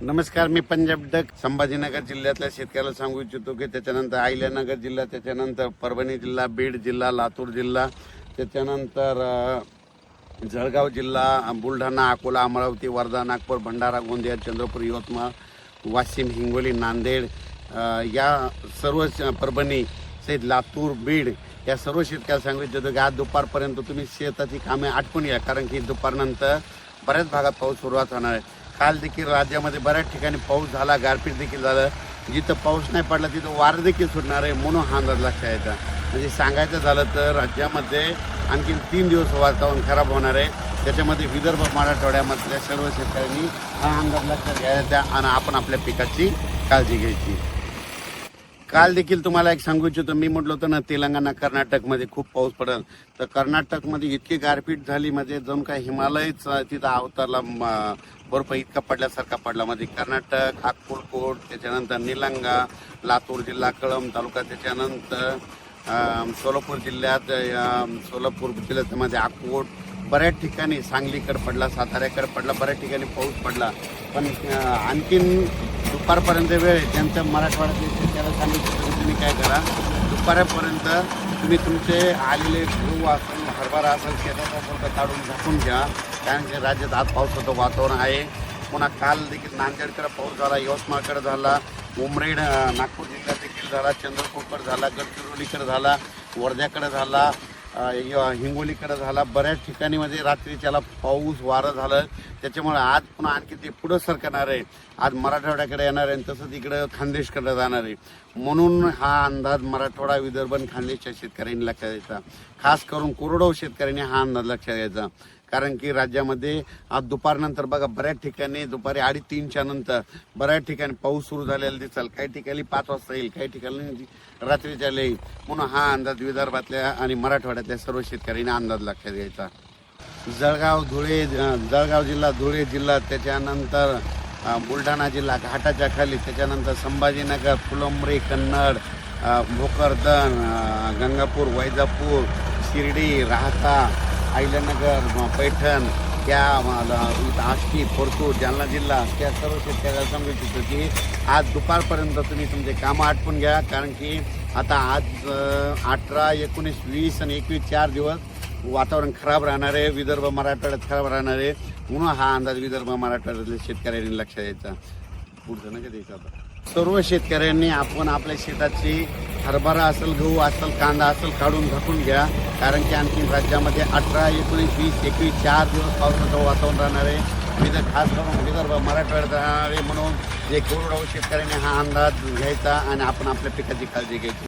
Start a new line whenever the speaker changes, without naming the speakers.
नमस्कार, मी पंजाब डक संभाजीनगर जिल्ह्यातल्या शेतकऱ्याला सांगू इच्छितो की त्याच्यानंतर अहिल्यानगर जिल्हा, त्याच्यानंतर परभणी जिल्हा, बीड जिल्हा, लातूर जिल्हा, त्याच्यानंतर जळगाव जिल्हा, बुलढाणा, अकोला, अमरावती, वर्धा, नागपूर, भंडारा, गोंदिया, चंद्रपूर, यवतमाळ, वाशिम, हिंगोली, नांदेड या सर्व परभणी सहित लातूर, बीड या सर्व शेतकऱ्याला सांगू इच्छितो की आज दुपारपर्यंत तुम्ही शेताची कामे आटपून घ्या, कारण की दुपारनंतर बऱ्याच भागात पाऊस सुरुवात होणार आहे. काल देखील राज्यामध्ये बऱ्याच ठिकाणी पाऊस झाला, गारपीट देखील झालं. जिथं पाऊस नाही पडला तिथं वारं देखील सुटणार आहे, म्हणून हा अंदाज लक्षात यायचा. म्हणजे सांगायचं झालं तर राज्यामध्ये आणखी 3 दिवस वातावरण खराब होणार आहे. त्याच्यामध्ये विदर्भ मराठवाड्यामधल्या सर्व शेतकऱ्यांनी हा अंदाज लक्षात घ्यायचा आणि आपण आपल्या पिकाची काळजी घ्यायची. काल देखील तुम्हाला एक सांगू इच्छितो, मी म्हटलं होतं ना तेलंगणा, कर्नाटकमध्ये खूप पाऊस पडेल. तर कर्नाटकमध्ये इतकी गारपीट झाली, म्हणजे जणू काय हिमालयच तिथं अवतरला, बर्फ इतका पडल्यासारखा पडला. म्हणजे कर्नाटक, अक्कलकोट, त्याच्यानंतर निलंगा, लातूर जिल्हा, कळंब तालुका, त्याच्यानंतर सोलापूर जिल्ह्यात, सोलापूर जिल्ह्यामध्ये अक्कोट, बऱ्याच ठिकाणी सांगलीकडे पडला, साताऱ्याकडे पडला, बऱ्याच ठिकाणी पाऊस पडला. पण आणखीन दुपारपर्यंत वेळ आहे. त्यांच्या मराठवाड्यातले शेतकऱ्याला सांगितलं तुम्ही काय करा, दुपारपर्यंत तुम्ही तुमचे आलेले गहू असेल, हरभरा असेल, शेताचा फक्त काढून झाकून घ्या, कारण की राज्यात आज पावसाचं वातावरण आहे. पुन्हा काल देखील नांदेडकडे पाऊस झाला, यवतमाळकडे झाला, उमरेड नागपूर जिल्ह्यात देखील झाला, चंद्रपूरकडे झाला, गडचिरोलीकडे झाला, वर्ध्याकडे झाला, हिंगोलीकडे झाला. बऱ्याच ठिकाणी म्हणजे रात्रीच्याला पाऊस वारं झालं. त्याच्यामुळे आज पुन्हा आणखी ते पुढं सरकणार आहे, आज मराठवाड्याकडे येणार आहे, तसंच इकडं खानदेशकडे जाणार आहे. म्हणून हा अंदाज मराठवाडा, विदर्भ आणि खानदेशच्या शेतकऱ्यांनी लक्षात घ्यायचा. खास करून कोरडवाहू शेतकऱ्यांनी हा अंदाज लक्षात घ्यायचा, कारण की राज्यामध्ये आज दुपारनंतर बघा बऱ्याच ठिकाणी दुपारी 2:30च्या नंतर बऱ्याच ठिकाणी पाऊस सुरू झालेला दिसेल. काही ठिकाणी 5 वाजता येईल, काही ठिकाणी रात्रीच्या येईल. म्हणून हा अंदाज विदर्भातल्या आणि मराठवाड्यातल्या सर्व शेतकऱ्यांनी अंदाज लक्षात घ्यायचा. जळगाव जिल्हा, धुळे जिल्हा, त्याच्यानंतर बुलढाणा जिल्हा घाटाच्या खाली, त्याच्यानंतर संभाजीनगर, फुलंब्री, कन्नड, भोकरदन, गंगापूर, वैजापूर, शिर्डी, राहता, अहिल्यानगर, पैठण, त्या आष्टी, पोरतूर, जालना जिल्हा, त्या सर्व शेतकऱ्याला सांगू इच्छितो की आज दुपारपर्यंत तुम्ही तुमचे कामं आटपून घ्या, कारण की आता आज 18, 19, 20 आणि 21 4 दिवस वातावरण खराब राहणार आहे. विदर्भ मराठवाड्यात खराब राहणार आहे. म्हणून हा अंदाज विदर्भ मराठवाड्यातल्या शेतकऱ्यांनी लक्षात द्यायचा. पुढचं नका द्यायचं. आता सर्व शेतकऱ्यांनी आपण आपल्या शेताची हरभरा असेल, गहू असेल, कांदा असेल काढून झाकून घ्या, कारण की आणखी राज्यामध्ये 18, 19, 20, 21 4 दिवस पावसाचं वातावरण राहणार आहे. खास करून विदर्भ मराठवाड्यात राहणार आहे. म्हणून जे कोरडवाहू शेतकऱ्यांनी हा अंदाज घ्यायचा आणि आपण आपल्या पिकाची काळजी घ्यायची.